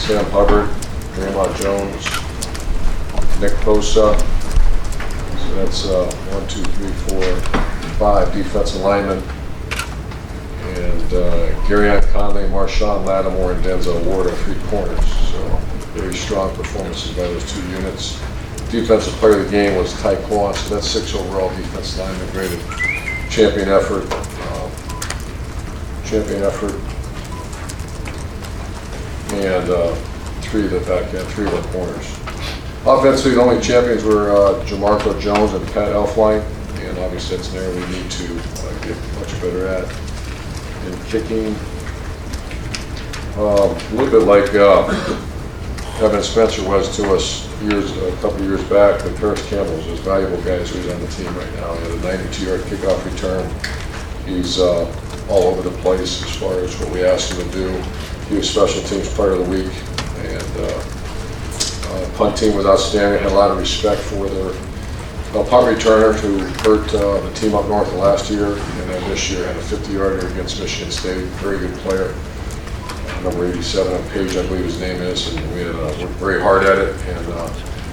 Sam Hubbard, Grandma Jones, Nick Bosa. So that's 1, 2, 3, 4, 5 defensive linemen. And Gary Conley, Marshawn Lattimore, and Denzel Ward are 3 corners. So very strong performances by those 2 units. Defensive player of the game was Ty Quan, so that's 6 overall defensive lineman graded. Champion effort. And 3 of the back end, 3 of the corners. Offensively, the only champions were Jamarco Jones and Pat Elfline, and obviously that's an area we need to get much better at. And kicking, a little bit like Evan Spencer was to us a couple years back, but Paris Campbell is a valuable guy who's on the team right now. He had a 92-yard kickoff return. He's all over the place as far as what we asked him to do. He was special teams player of the week, and punt team was outstanding. Had a lot of respect for their punt returner who hurt the team up north last year, and then this year had a 50-yarder against Michigan State. Very good player. Number 87 on page, I believe his name is, and we had worked very hard at it. And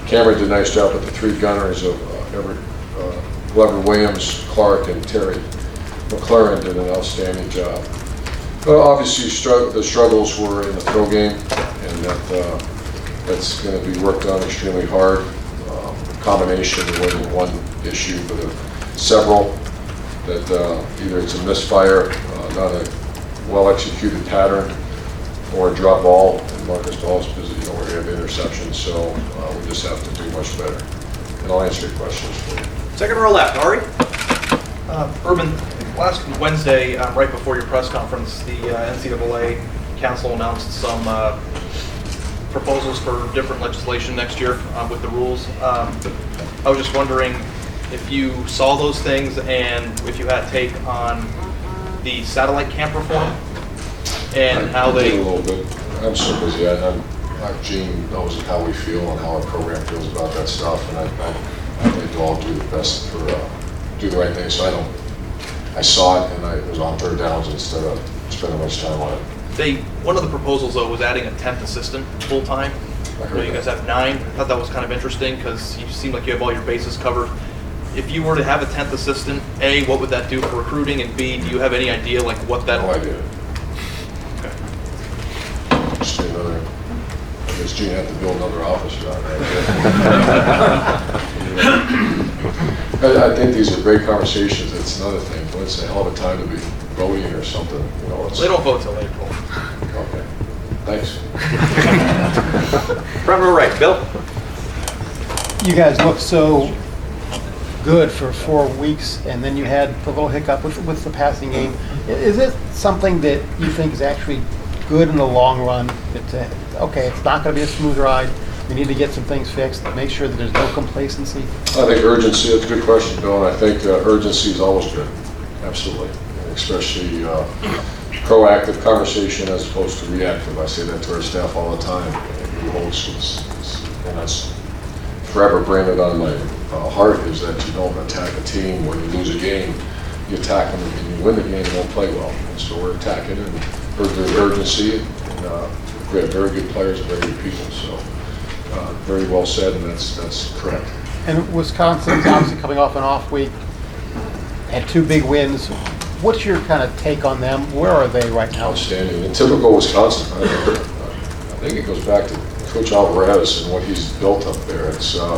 Cameron did a nice job with the 3 gunners of Everett, Glover Williams, Clark, and Terry McLaren did an outstanding job. Obviously, the struggles were in the throw game, and that's going to be worked on extremely hard. Combination wasn't one issue, but several that either it's a misfire, not a well-executed pattern, or a drop ball in Marcus Ball's position, where you have interceptions. So we just have to do much better. And I'll answer your questions for you. Second row left, Ari. Urban, last Wednesday, right before your press conference, the NCAA Council announced some proposals for different legislation next year with the rules. I was just wondering if you saw those things and if you had a take on the satellite camp reform and how they... A little bit. I'm so busy. Gene knows how we feel and how our program feels about that stuff, and I think we'll all do the best for do the right thing. So I saw it, and it was on third downs instead of spending much time on it. One of the proposals, though, was adding a 10th assistant full-time. I know you guys have 9. I thought that was kind of interesting because you seem like you have all your bases covered. If you were to have a 10th assistant, A, what would that do for recruiting? And B, do you have any idea like what that... No idea. Okay. Just another... I guess Gene had to build another office around that. I think these are great conversations. It's another thing, but it's a hell of a time to be voting or something. They don't vote till April. Okay. Thanks. Front row right, Bill. You guys looked so good for 4 weeks, and then you had the little hiccup with the passing game. Is it something that you think is actually good in the long run? Okay, it's not going to be a smooth ride. We need to get some things fixed, make sure that there's no complacency. I think urgency, that's a good question, Bill, and I think urgency is always good. Absolutely. Especially proactive conversation as opposed to reactive. I say that to our staff all the time. And that's forever branded on my heart, is that you don't attack a team when you lose a game. You attack them and you win the game and don't play well. And so we're attacking and there's urgency, and we have very good players and very good people. So very well said, and that's correct. And Wisconsin's obviously coming off an off week, had 2 big wins. What's your kind of take on them? Where are they right now? Outstanding. In typical Wisconsin, I think it goes back to Coach Alvarez and what he's built up there. It's I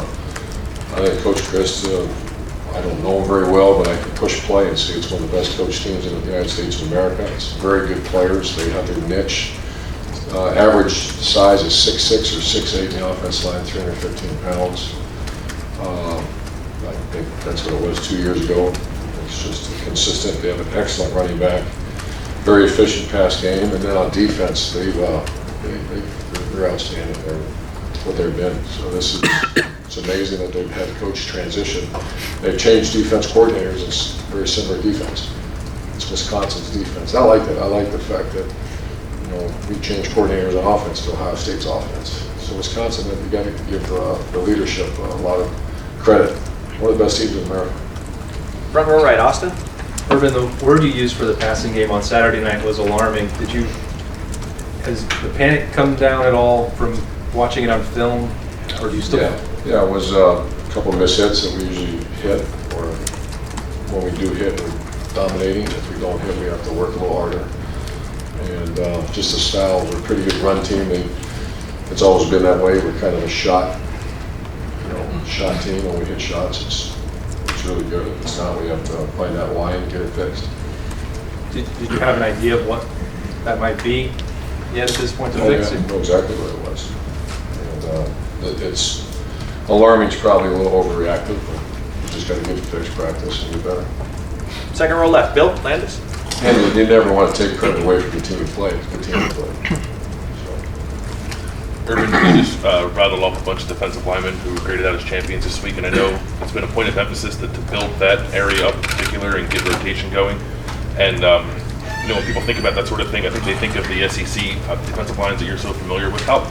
think Coach Chris, I don't know him very well, but I can push play and see it's one of the best coach teams in the United States of America. It's very good players. They have their niche. Average size is 6'6" or 6'8" in the offense line, 315 pounds. I think that's what it was 2 years ago. It's just consistent. They have an excellent running back, very efficient pass game, and then on defense, they're outstanding. They're what they've been. So it's amazing that they've had a coach transition. They've changed defense coordinators. It's very similar defense. It's Wisconsin's defense. I like that. I like the fact that we changed coordinators on offense to Ohio State's offense. So Wisconsin, you got to give the leadership a lot of credit. One of the best teams in America. Front row right, Austin. Urban, the word you used for the passing game on Saturday night was alarming. Has the panic come down at all from watching it on film, or do you still? Yeah, it was a couple of mishits that we usually hit, or when we do hit, we're dominating. If we don't hit, we have to work a little harder. And just the style, we're a pretty good run team. It's always been that way. We're kind of a shot team. When we hit shots, it's really good. If it's not, we have to find out why and get it fixed. Did you have an idea of what that might be yet at this point to fix Yeah, it? I know exactly what it was. And it's alarming. It's probably a little overreactive, but we just got to get it fixed, practice, and get better. Second row left, Bill Landis. And you never want to take credit away from the team play. It's the team play. Urban, you just rattled off a bunch of defensive linemen who were graded out as champions this week, and I know it's been a point of emphasis to build that area up in particular and get rotation going. And when people think about that sort of thing, I think they think of the SEC defensive lines that you're so familiar with. How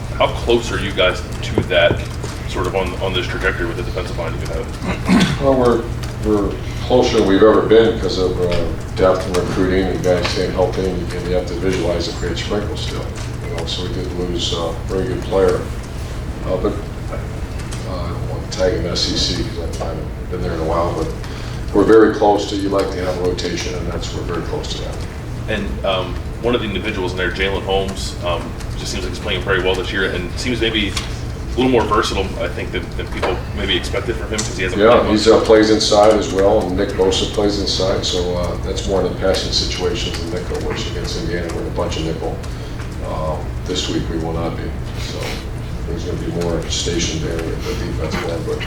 close are you guys to that sort of on this trajectory with the defensive line you have? Well, we're closer than we've ever been because of depth and recruiting and guys staying healthy, and you have to visualize that great sprinkle still. So we did lose a very good player, but I don't want to tag him SEC because I haven't been there in a while. But we're very close to. You like to have a rotation, and we're very close to that. And one of the individuals in there, Jalen Holmes, just seems like he's playing very well this year, and seems maybe a little more versatile, I think, than people maybe expected from him because he hasn't. Yeah, he plays inside as well, and Nick Bosa plays inside, so that's more in the passing situations than nickel, which against Indiana we're in a bunch of nickel. This week we will not be, so there's going to be more stationed there with the defensive end. But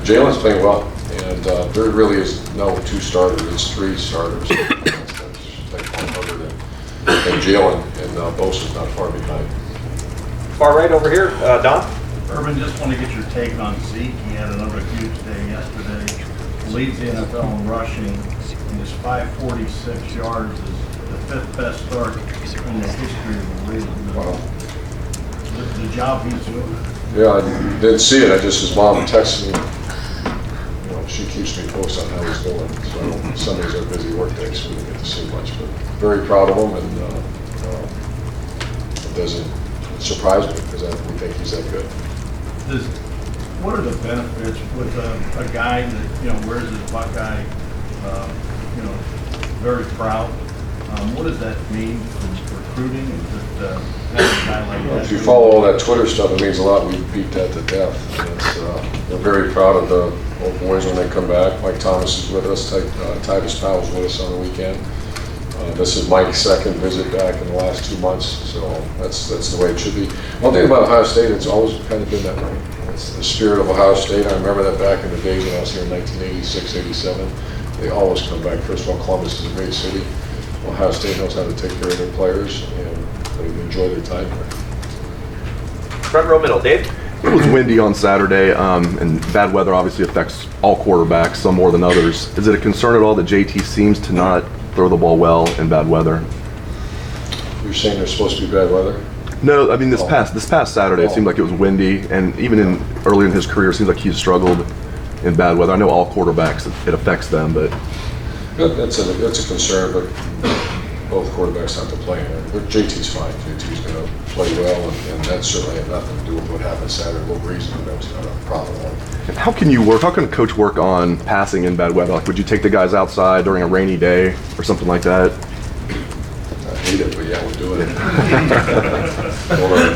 Jalen's playing well, and there really is no two starters; it's three starters. That's harder than Jalen, and Bosa's not far behind. Far right over here, Don. Urban, just want to get your take on Zeke. He had another huge day yesterday. Leads the NFL in rushing. And his 546 yards is the fifth best start in the history of the league. Wow. The job he's doing. Yeah, I didn't see it. His mom texted me. She keeps me posted on how he's doing. So Sundays are busy work days, so we don't get to see much. But very proud of him, and it doesn't surprise me because we think he's that good. What are the benefits with a guy that wears his Buckeye, very proud? What does that mean for recruiting and just having a guy like that? If you follow all that Twitter stuff, it means a lot. We beat that to death. And we're very proud of the old boys when they come back. Mike Thomas is with us. Titus Powell's with us on the weekend. This is Mike's second visit back in the last 2 months, so that's the way it should be. One thing about Ohio State, it's always kind of been that way. It's the spirit of Ohio State. I remember that back in the days when I was here in 1986, 87. They always come back. First of all, Columbus is a great city. Ohio State knows how to take care of their players, and they enjoy their time here. Front row middle, Dave. It was windy on Saturday, and bad weather obviously affects all quarterbacks, some more than others. Is it a concern at all that JT seems to not throw the ball well in bad weather? You're saying there's supposed to be bad weather? No, I mean this past Saturday it seemed like it was windy, and even early in his career it seems like he's struggled in bad weather. I know all quarterbacks it affects them, but That's a concern, but both quarterbacks have to play in it. But JT's fine. JT's going to play well, and that certainly had nothing to do with what happened Saturday. Low breeze, and that was not a problem. how can a coach work on passing in bad weather? Like, would you take the guys outside during a rainy day or something like that? I hate it, but yeah, we do it.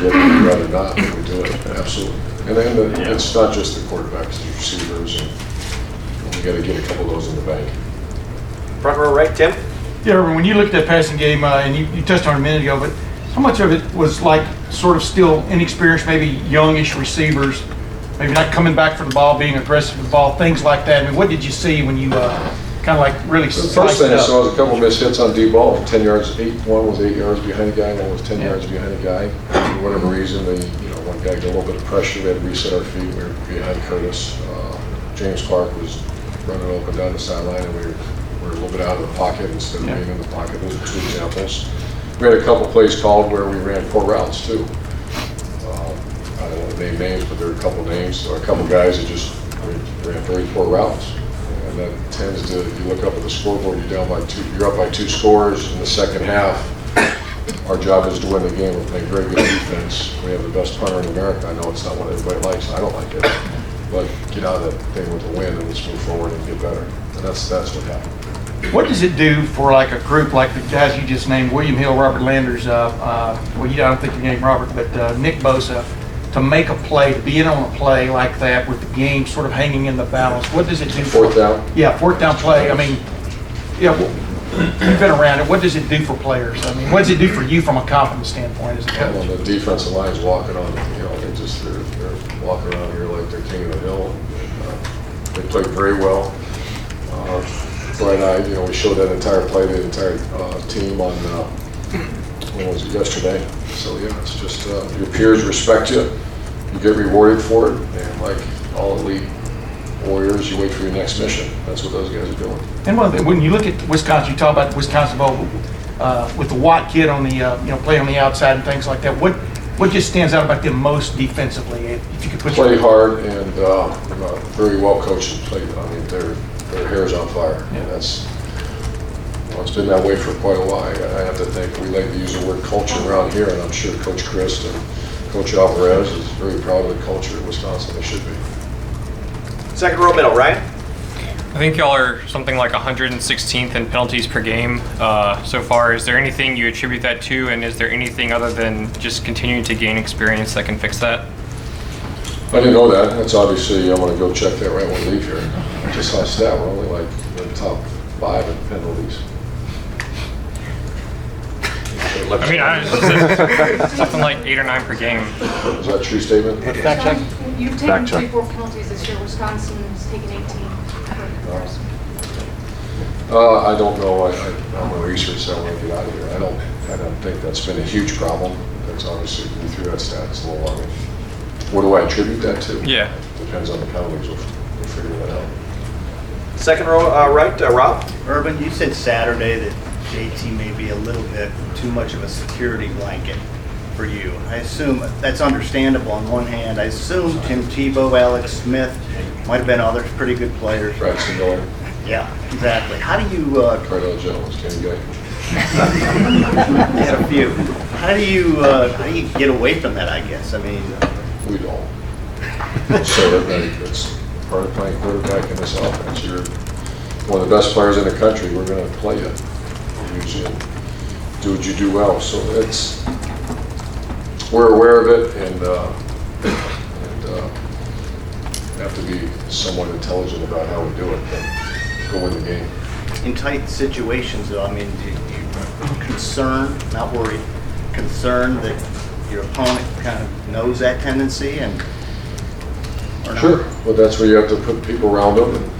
We'd rather not, but we do it, absolutely. And then it's not just the quarterbacks, the receivers, and we got to get a couple of those in the bank. Front row right, Tim. Yeah, Urban, when you looked at that passing game, and you touched on it a minute ago, but how much of it was like sort of still inexperienced, maybe youngish receivers, maybe not coming back for the ball, being aggressive with the ball, things like that? I mean, what did you see when you kind of like really The first thing I up? saw was a couple of missed hits on deep ball, 10 yards, one was 8 yards behind a guy, one was 10 yards behind a guy. For whatever reason, one guy got a little bit of pressure, we had to reset our feet, we were behind Curtis. James Clark was running up and down the sideline, and we were a little bit out of the pocket instead of being in the pocket. Those are two examples. We had a couple plays called where we ran poor routes too. I don't want to name names, but there are a couple names, or a couple guys that just ran very poor routes. And that tends to, if you look up at the scoreboard, you're up by two scores in the second half. our job is to win the game. We're playing very good defense. We have the best punter in America. I know it's not what everybody likes. I don't like it. But get out of that thing with a win and let's move forward and get better. And that's what happened. What does it do for like a group like the guys you just named, William Hill, Robert Landers, I don't think you named Robert, but Nick Bosa, to make a play, to be in on a play like that with the game sort of hanging in the balance? What does it do? Fourth down? Yeah, fourth down play. I mean, yeah, you've been around it. What does it do for players? I mean, what does it do for you from a confidence standpoint as a Well, coach? the defensive line's walking on, they're walking around here like they're king of the hill. And, they played very well. Bright-eyed, we showed that entire play, the entire team on, when was it, yesterday? So yeah, it's just your peers respect you, you get rewarded for it, and like all elite warriors, you wait for your next mission. That's what those guys are doing. And when you look at Wisconsin, you talk about Wisconsin ball with the Watt kid on the play on the outside and things like that. What just stands out about them most defensively? If you could put Play hard and very well coached and played. I mean, their hair's on fire. Yeah. And it's been that way for quite a while. I have to think we like to use the word culture around here, and I'm sure Coach Christ and Coach Alvarez is very proud of the culture in Wisconsin. They should be. Second row middle, Ryan. I think y'all are something like 116th in penalties per game so far. Is there anything you attribute that to, and is there anything other than just continuing to gain experience that can fix that? I didn't know that. That's obviously, I'm going to go check that right when we leave here. I just saw stat. We're only like in the top 5 in penalties. I mean, something like 8 or 9 per game. Is that a true statement? Fact check. You've Fact taken check. 34 penalties this year. Wisconsin's taken 18. I don't know. I'm going to research that when we get out of here. I don't think that's been a huge problem. That's obviously, we threw that stat. It's a little long. What do I attribute that to? Yeah. Depends on the penalties. We'll figure that out. Second row right, Rob. Urban, you said Saturday that JT may be a little bit too much of a security blanket for you. I assume that's understandable on one hand. I assume Tim Tebow, Alex Smith, might have been others pretty good players. Braxton Miller, Yeah, exactly. How do you, Cardell Jones, Kenny Guy. they had a few. How do you get away from that, I guess? I mean, We don't. So it's part of playing quarterback in this offense. You're one of the best players in the country. We're going to play you. Use you. Do what you do well. So we're aware of it, and have to be somewhat intelligent about how we do it, but go win the game. in tight situations, though, I mean, do you concerned, not worried, concerned that your opponent kind of knows that tendency and or not? Sure. Well, that's where you have to put people around them, and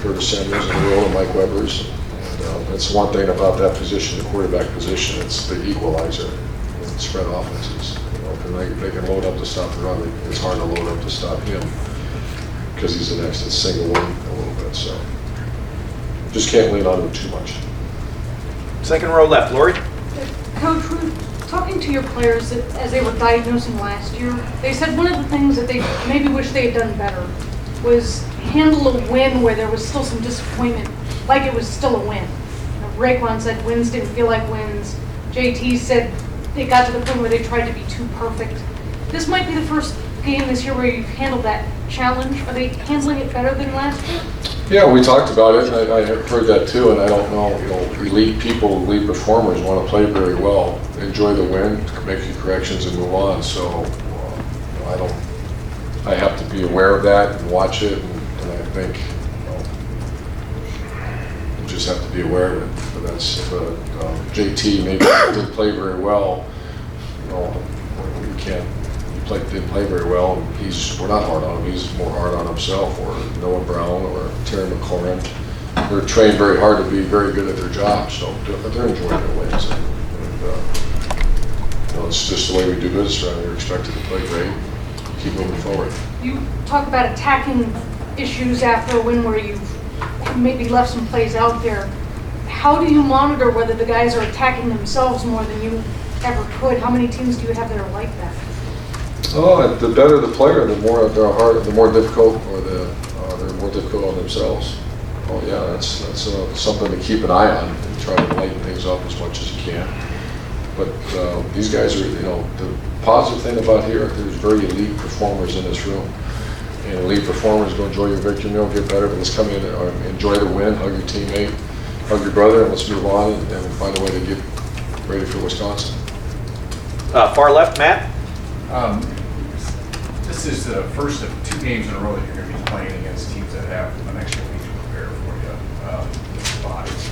Curtis Sanders and Will and Mike Weber's. And that's one thing about that position, the quarterback position. It's the equalizer in spread offenses. If they can load up to stop the run, it's hard to load up to stop him because he's the next. It's single one a little bit, so just can't lean on him too much. Second row left, Lori. Coach, we're talking to your players that, as they were diagnosing last year, they said one of the things that they maybe wish they had done better was handle a win where there was still some disappointment, like it was still a win. Raekwon said wins didn't feel like wins. JT said they got to the point where they tried to be too perfect. This might be the first game this year where you've handled that challenge. Are they handling it better than last year? Yeah, we talked about it, and I heard that too, and I don't know, elite people, elite performers want to play very well, enjoy the win, make your corrections and move on, so I have to be aware of that and watch it, and I think you just have to be aware of it. But that's, JT maybe didn't play very well, didn't play very well, and we're not hard on him, he's more hard on himself, or Noah Brown, or Terry McLaurin. They're trained very hard to be very good at their job, so they're enjoying their wins. And it's just the way we do business around here. You're expected to play great, keep moving forward. You talk about attacking issues after a win where you've maybe left some plays out there. How do you monitor whether the guys are attacking themselves more than you ever could? How many teams do you have that are like that? Oh, the better the player, the more they're hard, the more difficult, or they're more difficult on themselves. Oh yeah, that's something to keep an eye on and try to lighten things up as much as you can. But these guys are, the positive thing about here, there's very elite performers in this room. And elite performers go enjoy your victory meal, get better, but let's come in and enjoy the win, hug your teammate, hug your brother, and let's move on and find a way to get ready for Wisconsin. Far left, Matt? This is the first of 2 games in a row that you're going to be playing against teams that have an extra week to prepare for you, bodies.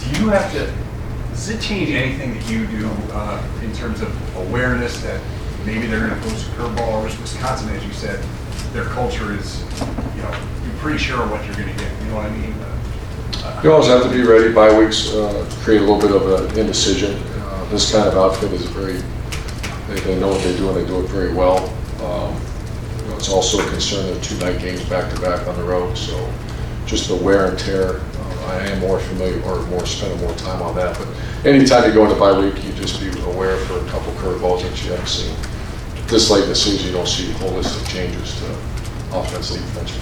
Do you have to, does it change anything that you do in terms of awareness that maybe they're going to post a curveball, or Wisconsin, as you said, their culture is, you're pretty sure what you're going to get, you know what I mean? You always have to be ready. Bye weeks create a little bit of an indecision. This kind of outfit is they know what they do and they do it very well. It's also a concern of 2 night games back to back on the road, so just the wear and tear. I am more familiar or spending more time on that. But anytime you go into bye week, you just be aware for a couple curveballs that you haven't seen. This late in the season, you don't see a whole list of changes to offense, defense.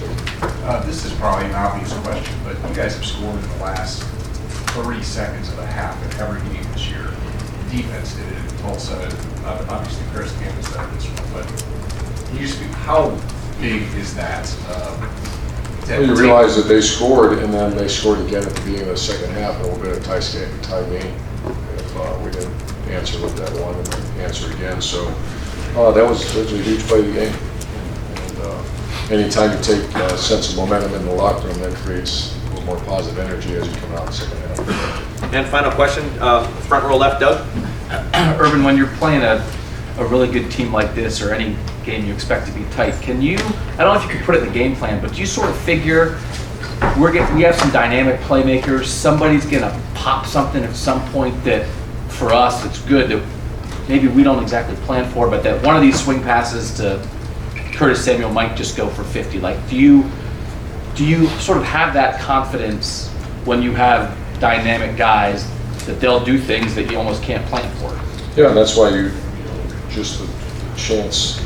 This is probably an obvious question, but you guys have scored in the last 30 seconds of a half in every game this year. Defense did it in Tulsa, obviously Chris Campbell said this one, but can you speak, how big is that? Well, you realize that they scored, and then they scored again at the beginning of the second half, and we'll be a tie game if we didn't answer with that one and then answer again. So that was a huge play of the game. And anytime you take a sense of momentum in the locker room, that creates a little more positive energy as you come out in the second half. And final question, front row left, Doug. Urban, when you're playing a really good team like this, or any game you expect to be tight, can you, I don't know if you can put it in the game plan, but do you sort of figure we have some dynamic playmakers, somebody's gonna pop something at some point that for us it's good that maybe we don't exactly plan for, but that one of these swing passes to Curtis Samuel might just go for 50? Like, do you sort of have that confidence when you have dynamic guys that they'll do things that you almost can't plan for? Yeah, and that's why just the chance,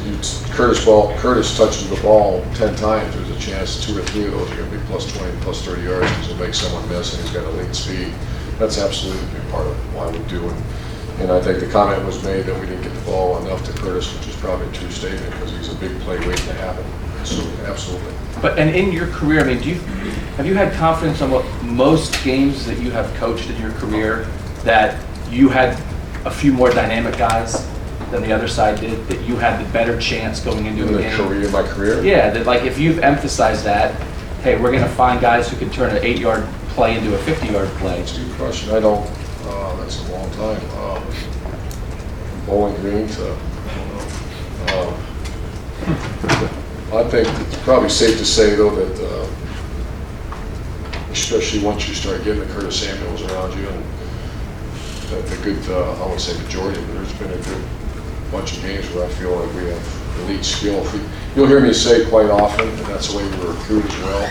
Curtis touches the ball 10 times, there's a chance 2 or 3 of those are going to be plus 20, plus 30 yards because he'll make someone miss and he's got elite speed. That's absolutely a big part of why we do it. And I think the comment was made that we didn't get the ball enough to Curtis, which is probably a true statement because he's a big play waiting to happen. So absolutely. But and in your career, I mean, have you had confidence on what most games that you have coached in your career that you had a few more dynamic guys than the other side did, that you had the better chance going into a game? In my career? Yeah, that like if you've emphasized that, hey, we're going to find guys who can turn an 8-yard play into a 50-yard play. That's a good question. I don't. That's a long time. From Bowling Green to. I think it's probably safe to say though that, especially once you start getting the Curtis Samuels around you, and the good, I won't say majority, but there's been a good bunch of games where I feel like we have elite skill. You'll hear me say quite often, and that's the way we recruit as well,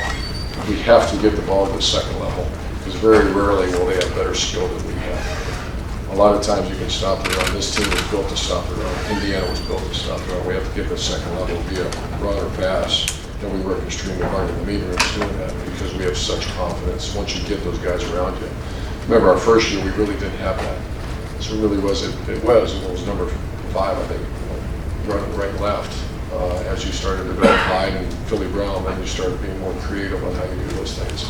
we have to get the ball to the second level, because very rarely will they have better skill than we have. A lot of times you can stop the run. This team was built to stop the run. Indiana was built to stop the run. We have to get the second level via run or pass, and we work extremely hard in the meeting rooms doing that because we have such confidence once you get those guys around you. Remember our first year, we really didn't have that. So it really was, it was number 5, I think, running right and left. As you started to develop Hyde and Philly Brown, then you started being more creative on how you do those things.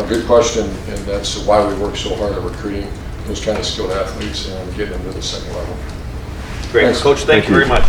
Good question, and that's why we work so hard at recruiting those kind of skilled athletes and getting them to the second level. Great. Thanks. Coach, thank you very much.